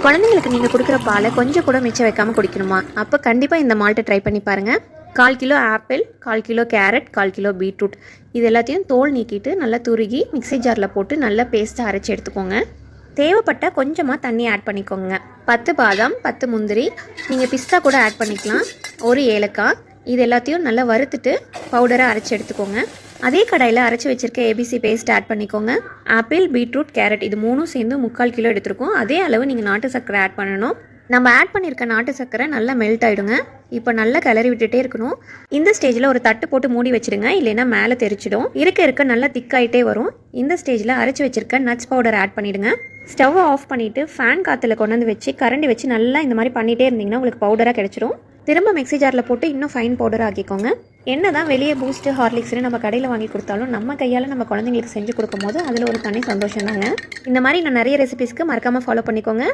குழந்தைங்களுக்கு நீங்கள் கொடுக்குற பாலை கொஞ்சம் கூட மிச்சம் வைக்காமல் குடிக்கணுமா? அப்போ கண்டிப்பாக இந்த மால்ட்டை ட்ரை பண்ணி பாருங்கள். 1/4 kilo apple, 1/4 kilo carrot, 1/4 kilo beetroot இது எல்லாத்தையும் தோல் நீக்கிட்டு நல்லா துருகி மிக்ஸி ஜாரில் போட்டு நல்லா பேஸ்ட்டாக அரைச்சி எடுத்துக்கோங்க. தேவைப்பட்ட கொஞ்சமாக தண்ணி ஆட் பண்ணிக்கோங்க. 10 பாதாம், 10 முந்திரி, நீங்கள் பிஸ்தா கூட ஆட் பண்ணிக்கலாம். ஒரு ஏலக்காய் இது எல்லாத்தையும் நல்லா வறுத்துட்டு பவுடராக அரைச்சி எடுத்துக்கோங்க. அதே கடாயில் அரைச்சி வச்சுருக்க ஏபிசி பேஸ்ட் ஆட் பண்ணிக்கோங்க. ஆப்பிள், பீட்ரூட், கேரட் இது மூணும் சேர்ந்து 3/4 கிலோ எடுத்துருக்கோம். அதே அளவு நீங்கள் நாட்டு சர்க்கரை ஆட் பண்ணணும். நம்ம ஆட் பண்ணியிருக்க நாட்டு சர்க்கரை நல்லா மெல்ட் ஆகிடுங்க. இப்போ நல்லா கிளறி விட்டுட்டே இருக்கணும். இந்த ஸ்டேஜில் ஒரு தட்டு போட்டு மூடி வச்சுடுங்க, இல்லைன்னா மேலே தெரிச்சிடும். இருக்க நல்லா திக்காயிட்டே வரும். இந்த ஸ்டேஜில் அரைச்சி வச்சுருக்க நட்ஸ் பவுடர் ஆட் பண்ணிவிடுங்க. ஸ்டவ்வை ஆஃப் பண்ணிவிட்டு ஃபேன் காற்றுல கொண்டு வந்து வச்சு கரண்டி வச்சு நல்லா இந்த மாதிரி பண்ணிகிட்டே இருந்தீங்கன்னா உங்களுக்கு பவுடராக கிடச்சிடும். திரும்ப மிக்ஸி ஜாரில் போட்டு இன்னும் ஃபைன் பவுடர் ஆக்கிக்கோங்க. என்ன தான் வெளியே பூஸ்ட்டு, ஹார்லிக்ஸ்னு நம்ம கடையில் வாங்கி கொடுத்தாலும் நம்ம கையால் நம்ம குழந்தைங்களுக்கு செஞ்சு கொடுக்கும் போது அதில் ஒரு தனி சந்தோஷம் தாங்க. இந்த மாதிரி நான் நிறைய ரெசிபீஸ்க்கு மறக்காமல் ஃபாலோ பண்ணிக்கோங்க.